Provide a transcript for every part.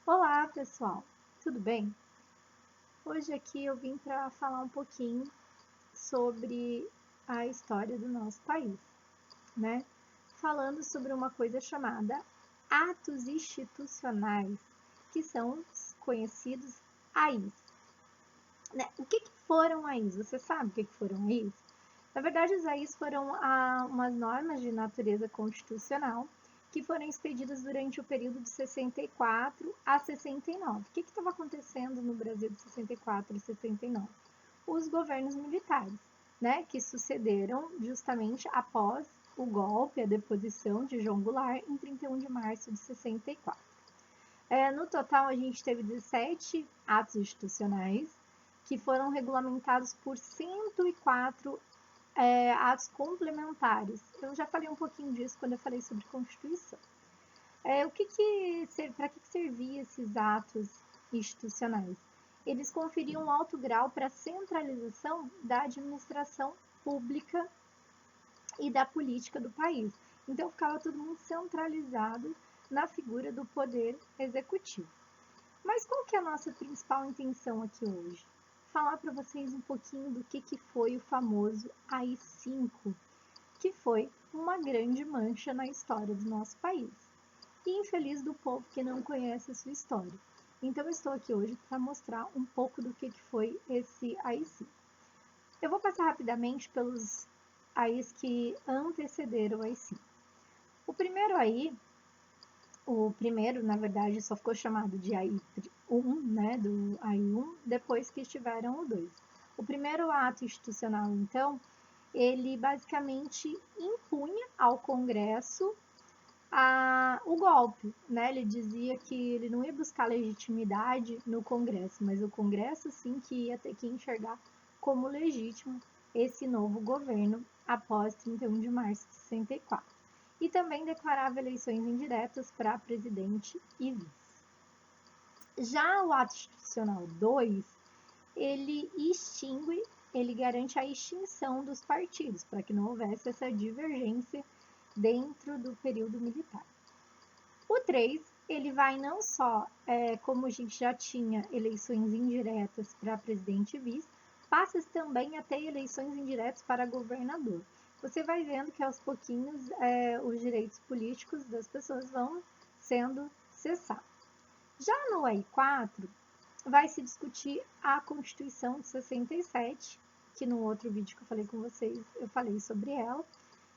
Olá, pessoal, tudo bem? Hoje aqui eu vim para falar um pouquinho sobre a história do nosso país, né? Falando sobre uma coisa chamada atos institucionais, que são os conhecidos AIs, né? O que foram AIs? Você sabe o que foram AIs? Na verdade, os AIs foram umas normas de natureza constitucional que foram expedidas durante o período de 64 a 69. O que estava acontecendo no Brasil de 64 e 69? Os governos militares, né, que sucederam justamente após o golpe, a deposição de João Goulart em 31 de março de 64. No total, a gente teve 17 atos institucionais que foram regulamentados por 104 atos complementares. Eu já falei um pouquinho disso quando eu falei sobre Constituição. Para que serviam esses atos institucionais? Eles conferiam um alto grau para a centralização da administração pública e da política do país. Então ficava tudo muito centralizado na figura do poder executivo. Mas qual que é a nossa principal intenção aqui hoje? Falar para vocês um pouquinho do que foi o famoso AI-5, que foi uma grande mancha na história do nosso país. E infeliz do povo que não conhece a sua história. Então eu estou aqui hoje para mostrar um pouco do que foi esse AI-5. Eu vou passar rapidamente pelos AIs que antecederam o AI-5. O primeiro AI, na verdade, só ficou chamado de AI-1, né, do AI-1, depois que estiveram o 2. O primeiro ato institucional, então, ele basicamente impunha ao Congresso o golpe, né? Ele dizia que ele não ia buscar legitimidade no Congresso, mas o Congresso sim que ia ter que enxergar como legítimo esse novo governo após 31 de março de 64. E também declarava eleições indiretas para presidente e vice. Já o ato institucional 2, ele garante a extinção dos partidos, para que não houvesse essa divergência dentro do período militar. O 3, ele vai não só, como a gente já tinha eleições indiretas para presidente e vice, passa também a ter eleições indiretas para governador. Você vai vendo que aos pouquinhos os direitos políticos das pessoas vão sendo cessados. Já no AI-4, vai se discutir a Constituição de 67, que no outro vídeo que eu falei com vocês, eu falei sobre ela,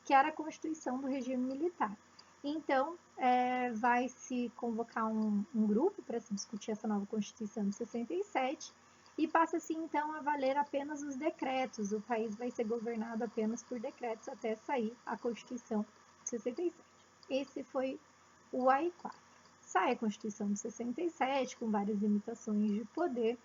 que era a Constituição do regime militar. Então, vai se convocar um grupo para se discutir essa nova Constituição de 67 e passa-se então a valer apenas os decretos. O país vai ser governado apenas por decretos até sair a Constituição de 67. Esse foi o AI-4. Sai a Constituição de 67 com várias limitações de poder,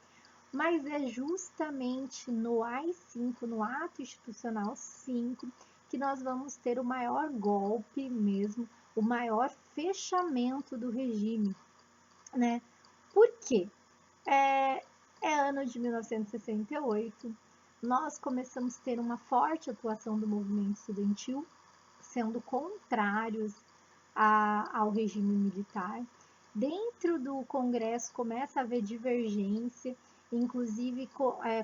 mas é justamente no AI-5, no Ato Institucional 5, que nós vamos ter o maior golpe mesmo, o maior fechamento do regime, né? Por quê? É ano de 1968, nós começamos a ter uma forte atuação do movimento estudantil, sendo contrários ao regime militar. Dentro do Congresso começa a haver divergência, inclusive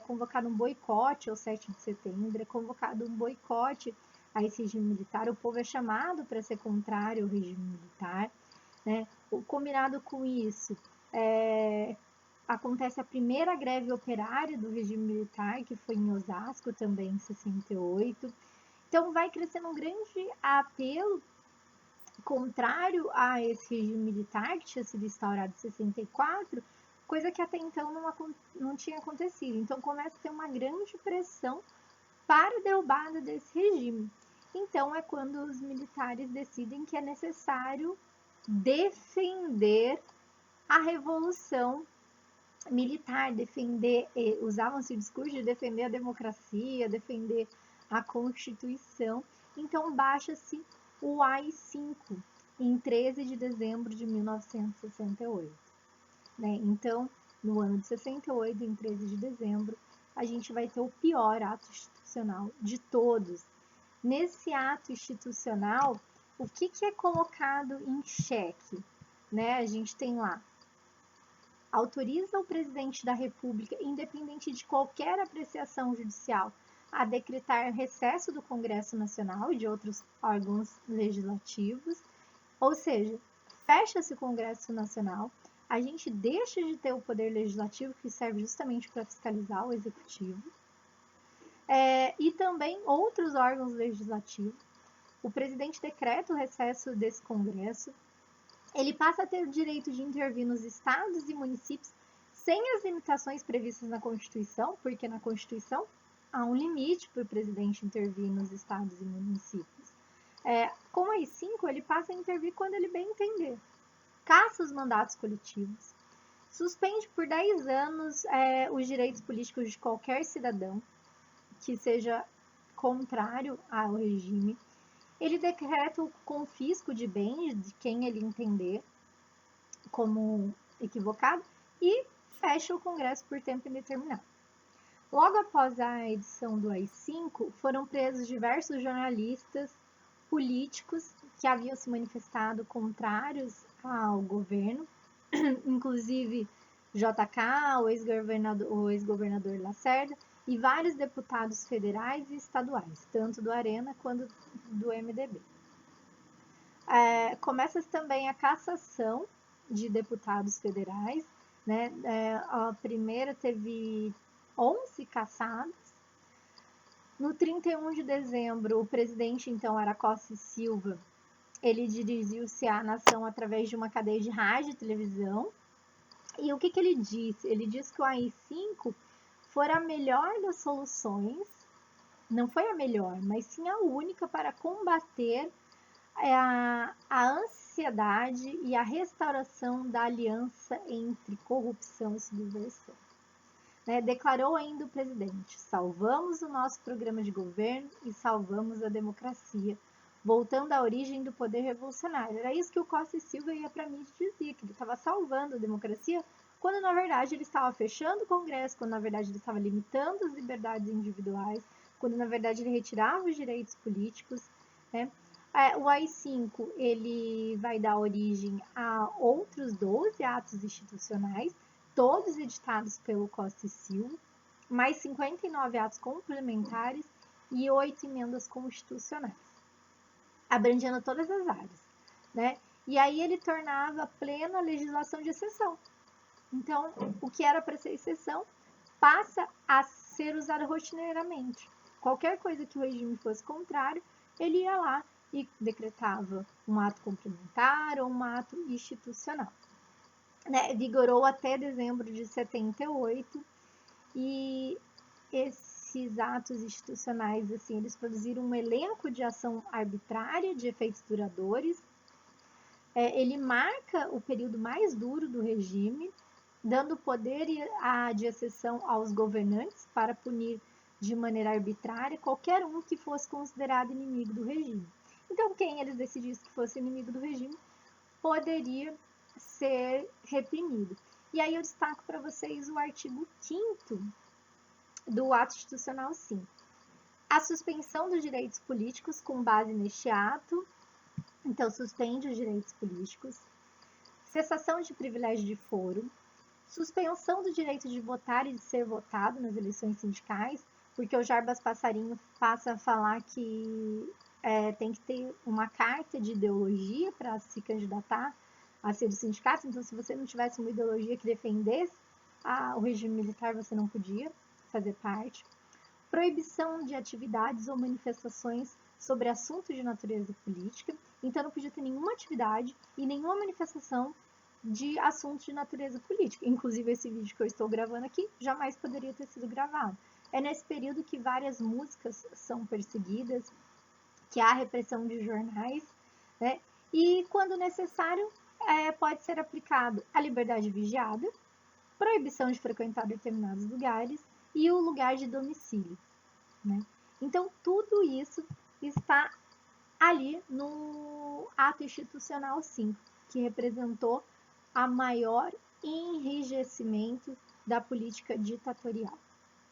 convocado um boicote ao 7 de setembro, é convocado um boicote a esse regime militar, o povo é chamado para ser contrário ao regime militar, né? O combinado com isso, acontece a primeira greve operária do regime militar, que foi em Osasco, também em 68. Então vai crescendo um grande apelo contrário a esse regime militar que tinha sido instaurado em 64, coisa que até então não tinha acontecido. Então começa a ter uma grande pressão para a derrubada desse regime. Então é quando os militares decidem que é necessário defender a revolução militar, usavam-se o discurso de defender a democracia, defender a Constituição. Então baixa-se o AI-5 em 13 de dezembro de 1968. Né? Então, no ano de 68, em 13 de dezembro, a gente vai ter o pior ato institucional de todos. Nesse ato institucional, o que é colocado em xeque? Né? A gente tem lá autoriza o presidente da República, independente de qualquer apreciação judicial, a decretar recesso do Congresso Nacional e de outros órgãos legislativos, ou seja, fecha-se o Congresso Nacional, a gente deixa de ter o poder legislativo, que serve justamente para fiscalizar o executivo, e também outros órgãos legislativos. O presidente decreta o recesso desse Congresso, ele passa a ter o direito de intervir nos estados e municípios sem as limitações previstas na Constituição, porque na Constituição há um limite para o presidente intervir nos estados e municípios. Com o AI-5, ele passa a intervir quando ele bem entender. Caça os mandatos coletivos, suspende por 10 anos os direitos políticos de qualquer cidadão que seja contrário ao regime. Ele decreta o confisco de bens de quem ele entender como equivocado e fecha o Congresso por tempo indeterminado. Logo após a edição do AI-5, foram presos diversos jornalistas, políticos que haviam se manifestado contrários ao governo, inclusive JK, o ex-governador Lacerda, e vários deputados federais e estaduais, tanto do Arena quanto do MDB. Começa também a cassação de deputados federais, né? A primeira teve 11 cassados. No 31 de dezembro, o presidente, então, Aracoste Silva, ele dirigiu-se à nação através de uma cadeia de rádio e televisão. E o que ele disse? Ele disse que o AI-5 foi a melhor das soluções, não foi a melhor, mas sim a única para combater a ansiedade e a restauração da aliança entre corrupção e subversão. Declarou ainda o presidente: salvamos o nosso programa de governo e salvamos a democracia, voltando à origem do poder revolucionário. Era isso que o Costa e Silva ia para mim dizia, que ele estava salvando a democracia, quando na verdade ele estava fechando o Congresso, quando na verdade ele estava limitando as liberdades individuais, quando na verdade ele retirava os direitos políticos. O AI-5 ele vai dar origem a outros 12 atos institucionais, todos editados pelo Costa e Silva, mais 59 atos complementares e 8 emendas constitucionais, abrangendo todas as áreas, E aí ele tornava plena a legislação de exceção. Então, o que era para ser exceção passa a ser usado rotineiramente. Qualquer coisa que o regime fosse contrário, ele ia lá e decretava um ato complementar ou um ato institucional. Vigorou até dezembro de 78 e esses atos institucionais, assim, eles produziram um elenco de ação arbitrária de efeitos duradouros. Ele marca o período mais duro do regime, dando poder de exceção aos governantes para punir de maneira arbitrária qualquer um que fosse considerado inimigo do regime. Então, quem eles decidissem que fosse inimigo do regime poderia ser reprimido. E aí eu destaco para vocês o artigo 5º do ato institucional 5. A suspensão dos direitos políticos com base neste ato, então suspende os direitos políticos, cessação de privilégio de foro, suspensão do direito de votar e de ser votado nas eleições sindicais, porque o Jarbas Passarinho passa a falar que tem que ter uma carta de ideologia para se candidatar a ser do sindicato. Então, se você não tivesse uma ideologia que defendesse o regime militar, você não podia fazer parte. Proibição de atividades ou manifestações sobre assuntos de natureza política. Então, não podia ter nenhuma atividade e nenhuma manifestação de assuntos de natureza política. Inclusive, esse vídeo que eu estou gravando aqui jamais poderia ter sido gravado. É nesse período que várias músicas são perseguidas, que há repressão de jornais, e quando necessário, pode ser aplicado a liberdade vigiada, proibição de frequentar determinados lugares e o lugar de domicílio. Então, tudo isso está ali no ato institucional 5, que representou a maior enrijecimento da política ditatorial.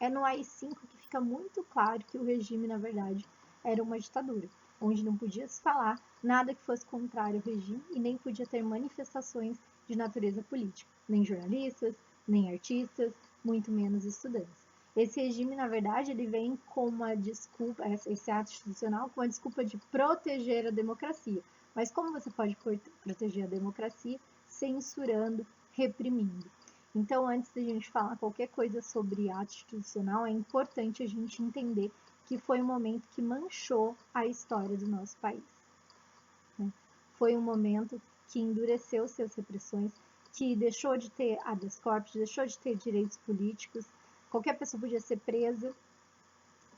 É no AI-5 que fica muito claro que o regime, na verdade, era uma ditadura. onde não podia se falar nada que fosse contrário ao regime e nem podia ter manifestações de natureza política, nem jornalistas, nem artistas, muito menos estudantes. Esse regime, na verdade, ele vem com uma desculpa, esse ato institucional, com uma desculpa de proteger a democracia. Mas como você pode proteger a democracia? Censurando, reprimindo. Então, antes de a gente falar qualquer coisa sobre ato institucional, é importante a gente entender que foi um momento que manchou a história do nosso país. Foi um momento que endureceu suas repressões, que deixou de ter habeas corpus, deixou de ter direitos políticos. Qualquer pessoa podia ser presa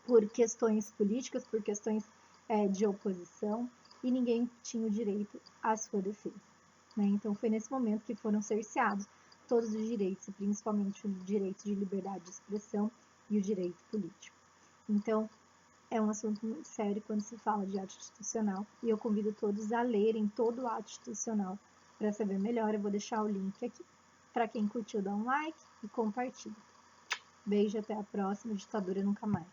por questões políticas, por questões de oposição, e ninguém tinha o direito à sua defesa. Então, foi nesse momento que foram cerceados todos os direitos, principalmente o direito de liberdade de expressão e o direito político. Então, é um assunto muito sério quando se fala de ato institucional, e eu convido todos a lerem todo o ato institucional para saber melhor. Eu vou deixar o link aqui. Para quem curtiu, dá um like e compartilha. Beijo, até a próxima. Ditadura nunca mais.